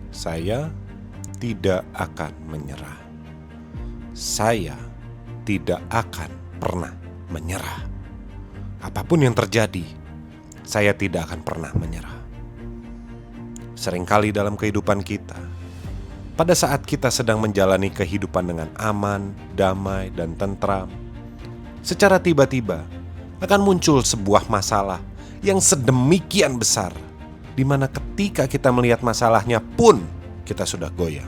Saya tidak akan menyerah. Saya tidak akan pernah menyerah. Apapun yang terjadi, saya tidak akan pernah menyerah. Seringkali dalam kehidupan kita, pada saat kita sedang menjalani kehidupan dengan aman, damai, dan tentram, secara tiba-tiba akan muncul sebuah masalah yang sedemikian besar, di mana ketika kita melihat masalahnya pun kita sudah goyah.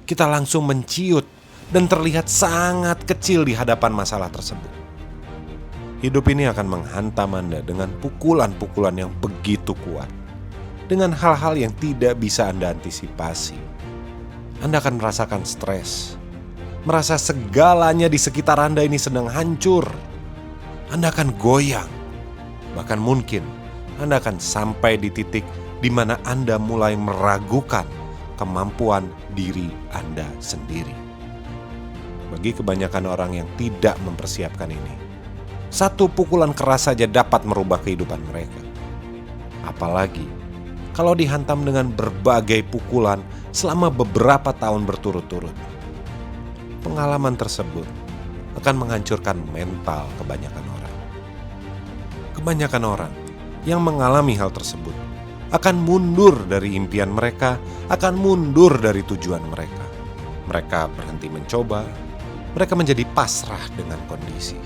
Kita langsung menciut dan terlihat sangat kecil di hadapan masalah tersebut. Hidup ini akan menghantam Anda dengan pukulan-pukulan yang begitu kuat, dengan hal-hal yang tidak bisa Anda antisipasi. Anda akan merasakan stres, merasa segalanya di sekitar Anda ini sedang hancur. Anda akan goyang, bahkan mungkin Anda akan sampai di titik di mana Anda mulai meragukan kemampuan diri Anda sendiri. Bagi kebanyakan orang yang tidak mempersiapkan ini, satu pukulan keras saja dapat merubah kehidupan mereka. Apalagi kalau dihantam dengan berbagai pukulan selama beberapa tahun berturut-turut. Pengalaman tersebut akan menghancurkan mental kebanyakan orang. Kebanyakan orang yang mengalami hal tersebut akan mundur dari impian mereka, akan mundur dari tujuan mereka. Mereka berhenti mencoba, mereka menjadi pasrah dengan kondisi.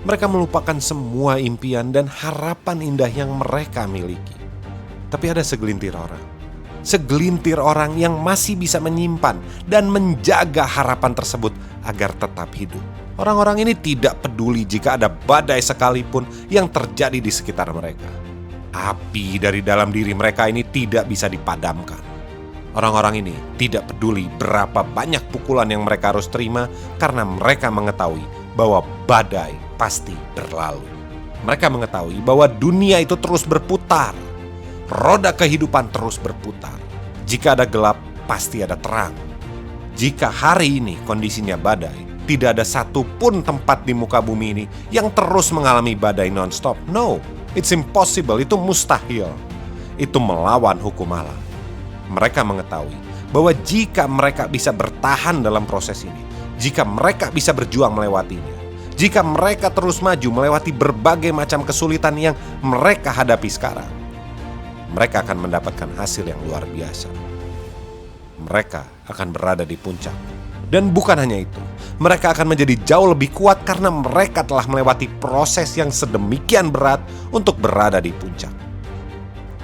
Mereka melupakan semua impian dan harapan indah yang mereka miliki. Tapi ada segelintir orang yang masih bisa menyimpan dan menjaga harapan tersebut agar tetap hidup. Orang-orang ini tidak peduli jika ada badai sekalipun yang terjadi di sekitar mereka. Api dari dalam diri mereka ini tidak bisa dipadamkan. Orang-orang ini tidak peduli berapa banyak pukulan yang mereka harus terima karena mereka mengetahui bahwa badai pasti berlalu. Mereka mengetahui bahwa dunia itu terus berputar. Roda kehidupan terus berputar. Jika ada gelap, pasti ada terang. Jika hari ini kondisinya badai, tidak ada satupun tempat di muka bumi ini yang terus mengalami badai non-stop. No, it's impossible, itu mustahil. Itu melawan hukum alam. Mereka mengetahui bahwa jika mereka bisa bertahan dalam proses ini, jika mereka bisa berjuang melewatinya, jika mereka terus maju melewati berbagai macam kesulitan yang mereka hadapi sekarang, mereka akan mendapatkan hasil yang luar biasa. Mereka akan berada di puncak. Dan bukan hanya itu, mereka akan menjadi jauh lebih kuat karena mereka telah melewati proses yang sedemikian berat untuk berada di puncak.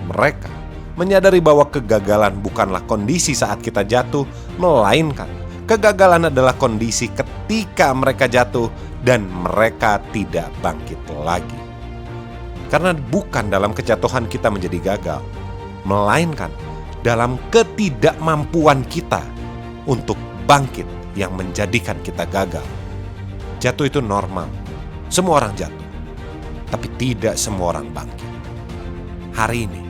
Mereka menyadari bahwa kegagalan bukanlah kondisi saat kita jatuh, melainkan kegagalan adalah kondisi ketika mereka jatuh dan mereka tidak bangkit lagi. Karena bukan dalam kejatuhan kita menjadi gagal, melainkan dalam ketidakmampuan kita untuk bangkit yang menjadikan kita gagal. Jatuh itu normal, semua orang jatuh, tapi tidak semua orang bangkit. Hari ini,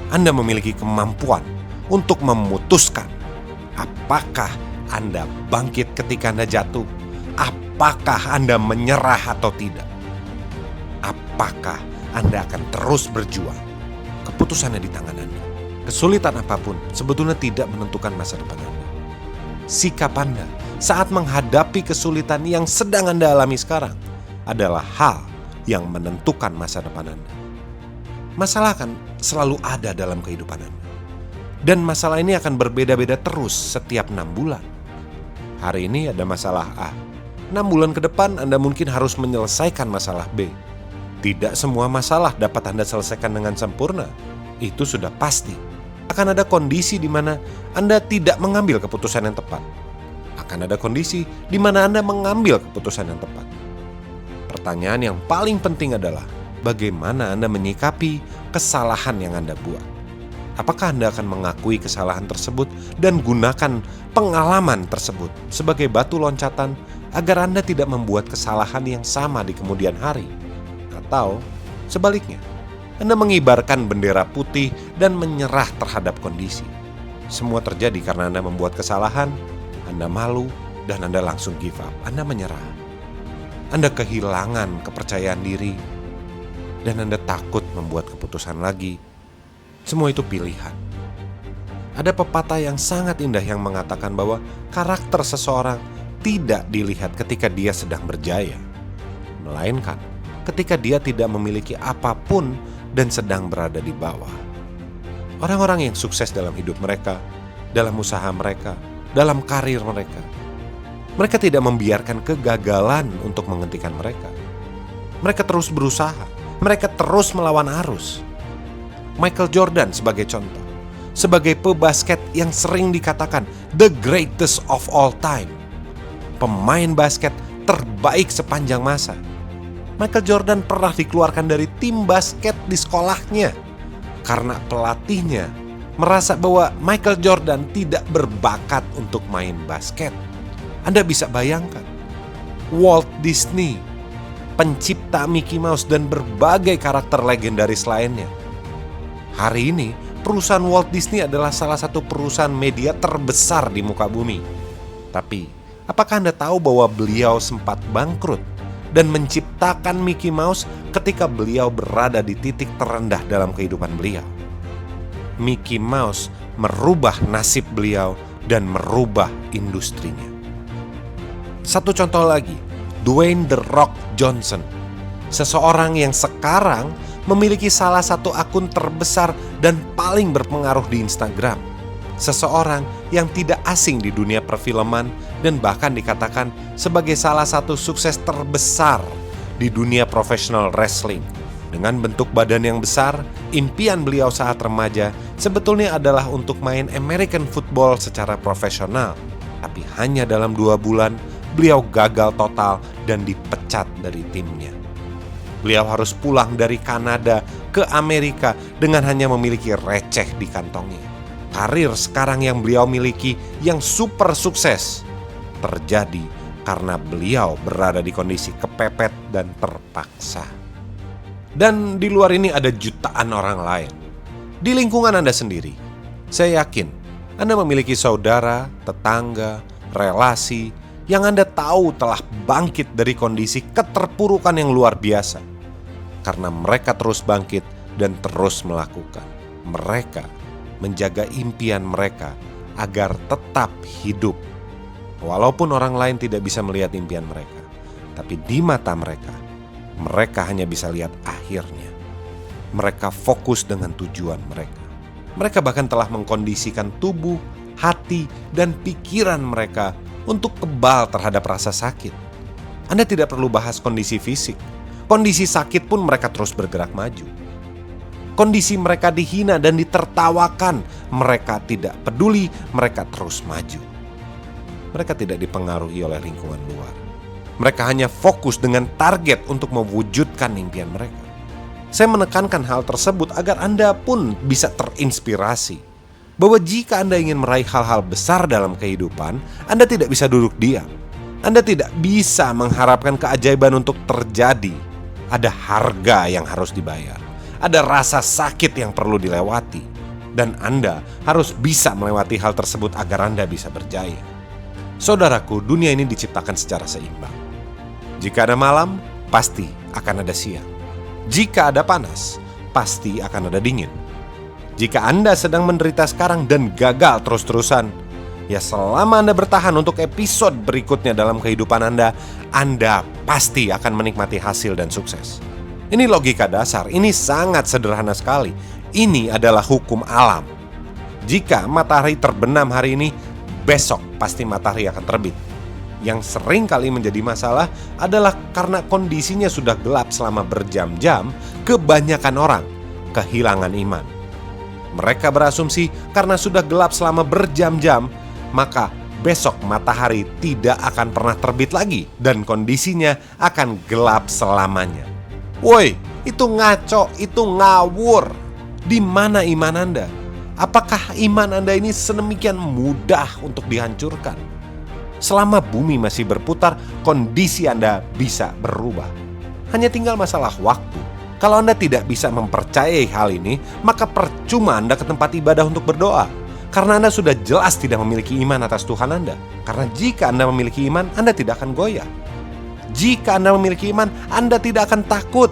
Anda memiliki kemampuan untuk memutuskan apakah Anda bangkit ketika Anda jatuh, apakah Anda menyerah atau tidak, apakah Anda akan terus berjuang. Keputusannya di tangan Anda. Kesulitan apapun sebetulnya tidak menentukan masa depan Anda. Sikap Anda saat menghadapi kesulitan yang sedang Anda alami sekarang adalah hal yang menentukan masa depan Anda. Masalah akan selalu ada dalam kehidupan Anda. Dan masalah ini akan berbeda-beda terus setiap 6 bulan. Hari ini ada masalah A. 6 bulan ke depan Anda mungkin harus menyelesaikan masalah B. Tidak semua masalah dapat Anda selesaikan dengan sempurna. Itu sudah pasti. Akan ada kondisi di mana Anda tidak mengambil keputusan yang tepat. Akan ada kondisi di mana Anda mengambil keputusan yang tepat. Pertanyaan yang paling penting adalah bagaimana Anda menyikapi kesalahan yang Anda buat. Apakah Anda akan mengakui kesalahan tersebut dan gunakan pengalaman tersebut sebagai batu loncatan agar Anda tidak membuat kesalahan yang sama di kemudian hari? Atau sebaliknya, Anda mengibarkan bendera putih dan menyerah terhadap kondisi. Semua terjadi karena Anda membuat kesalahan, Anda malu, dan Anda langsung give up. Anda menyerah. Anda kehilangan kepercayaan diri, dan Anda takut membuat keputusan lagi. Semua itu pilihan. Ada pepatah yang sangat indah yang mengatakan bahwa karakter seseorang tidak dilihat ketika dia sedang berjaya, melainkan ketika dia tidak memiliki apapun dan sedang berada di bawah. Orang-orang yang sukses dalam hidup mereka, dalam usaha mereka, dalam karir mereka, mereka tidak membiarkan kegagalan untuk menghentikan mereka. Mereka terus berusaha, mereka terus melawan arus. Michael Jordan sebagai contoh, sebagai pebasket yang sering dikatakan the greatest of all time, pemain basket terbaik sepanjang masa. Michael Jordan pernah dikeluarkan dari tim basket di sekolahnya karena pelatihnya merasa bahwa Michael Jordan tidak berbakat untuk main basket. Anda bisa bayangkan, Walt Disney, pencipta Mickey Mouse dan berbagai karakter legendaris lainnya. Hari ini, perusahaan Walt Disney adalah salah satu perusahaan media terbesar di muka bumi. Tapi, apakah Anda tahu bahwa beliau sempat bangkrut dan menciptakan Mickey Mouse ketika beliau berada di titik terendah dalam kehidupan beliau? Mickey Mouse merubah nasib beliau dan merubah industrinya. Satu contoh lagi, Dwayne The Rock Johnson, seseorang yang sekarang memiliki salah satu akun terbesar dan paling berpengaruh di Instagram. Seseorang yang tidak asing di dunia perfilman dan bahkan dikatakan sebagai salah satu sukses terbesar di dunia profesional wrestling. Dengan bentuk badan yang besar, impian beliau saat remaja sebetulnya adalah untuk main American football secara profesional. Tapi hanya dalam 2 bulan, beliau gagal total dan dipecat dari timnya. Beliau harus pulang dari Kanada ke Amerika dengan hanya memiliki receh di kantongnya. Karir sekarang yang beliau miliki yang super sukses terjadi karena beliau berada di kondisi kepepet dan terpaksa. Dan di luar ini ada jutaan orang lain. Di lingkungan Anda sendiri, saya yakin Anda memiliki saudara, tetangga, relasi yang Anda tahu telah bangkit dari kondisi keterpurukan yang luar biasa. Karena mereka terus bangkit dan terus melakukan. Mereka menjaga impian mereka agar tetap hidup. Walaupun orang lain tidak bisa melihat impian mereka, tapi di mata mereka, mereka hanya bisa lihat akhirnya. Mereka fokus dengan tujuan mereka. Mereka bahkan telah mengkondisikan tubuh, hati, dan pikiran mereka untuk kebal terhadap rasa sakit. Anda tidak perlu bahas kondisi fisik. Kondisi sakit pun mereka terus bergerak maju. Kondisi mereka dihina dan ditertawakan, mereka tidak peduli, mereka terus maju. Mereka tidak dipengaruhi oleh lingkungan luar. Mereka hanya fokus dengan target untuk mewujudkan impian mereka. Saya menekankan hal tersebut agar Anda pun bisa terinspirasi. Bahwa jika Anda ingin meraih hal-hal besar dalam kehidupan, Anda tidak bisa duduk diam. Anda tidak bisa mengharapkan keajaiban untuk terjadi. Ada harga yang harus dibayar. Ada rasa sakit yang perlu dilewati. Dan Anda harus bisa melewati hal tersebut agar Anda bisa berjaya. Saudaraku, dunia ini diciptakan secara seimbang. Jika ada malam, pasti akan ada siang. Jika ada panas, pasti akan ada dingin. Jika Anda sedang menderita sekarang dan gagal terus-terusan, ya selama Anda bertahan untuk episode berikutnya dalam kehidupan Anda pasti akan menikmati hasil dan sukses. Ini logika dasar, ini sangat sederhana sekali. Ini adalah hukum alam. Jika matahari terbenam hari ini, besok pasti matahari akan terbit. Yang sering kali menjadi masalah adalah karena kondisinya sudah gelap selama berjam-jam, kebanyakan orang kehilangan iman. Mereka berasumsi karena sudah gelap selama berjam-jam, maka besok matahari tidak akan pernah terbit lagi dan kondisinya akan gelap selamanya. Woi, itu ngaco, itu ngawur. Di mana iman Anda? Apakah iman Anda ini sedemikian mudah untuk dihancurkan? Selama bumi masih berputar, kondisi Anda bisa berubah. Hanya tinggal masalah waktu. Kalau Anda tidak bisa mempercayai hal ini, maka percuma Anda ke tempat ibadah untuk berdoa. Karena Anda sudah jelas tidak memiliki iman atas Tuhan Anda. Karena jika Anda memiliki iman, Anda tidak akan goyah. Jika Anda memiliki iman, Anda tidak akan takut.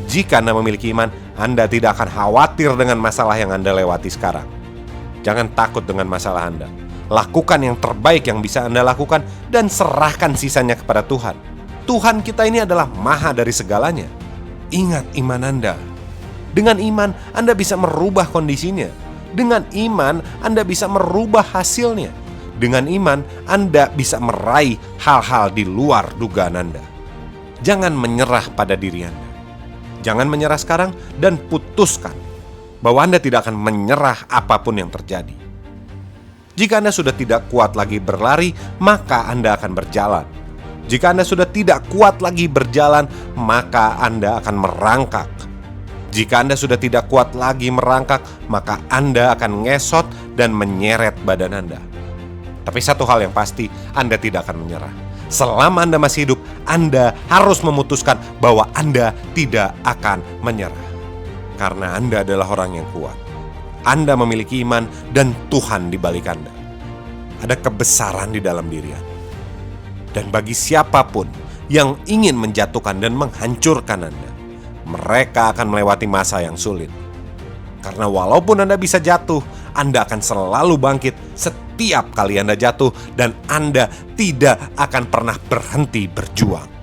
Jika Anda memiliki iman, Anda tidak akan khawatir dengan masalah yang Anda lewati sekarang. Jangan takut dengan masalah Anda. Lakukan yang terbaik yang bisa Anda lakukan dan serahkan sisanya kepada Tuhan. Tuhan kita ini adalah maha dari segalanya. Ingat iman Anda. Dengan iman, Anda bisa merubah kondisinya. Dengan iman, Anda bisa merubah hasilnya. Dengan iman, Anda bisa meraih hal-hal di luar dugaan Anda. Jangan menyerah pada diri Anda. Jangan menyerah sekarang dan putuskan bahwa Anda tidak akan menyerah apapun yang terjadi. Jika Anda sudah tidak kuat lagi berlari, maka Anda akan berjalan. Jika Anda sudah tidak kuat lagi berjalan, maka Anda akan merangkak. Jika Anda sudah tidak kuat lagi merangkak, maka Anda akan ngesot dan menyeret badan Anda. Tapi satu hal yang pasti, Anda tidak akan menyerah. Selama Anda masih hidup, Anda harus memutuskan bahwa Anda tidak akan menyerah. Karena Anda adalah orang yang kuat. Anda memiliki iman dan Tuhan di balik Anda. Ada kebesaran di dalam diri Anda. Dan bagi siapapun yang ingin menjatuhkan dan menghancurkan Anda, mereka akan melewati masa yang sulit. Karena walaupun Anda bisa jatuh, Anda akan selalu bangkit setiap kali Anda jatuh, dan Anda tidak akan pernah berhenti berjuang.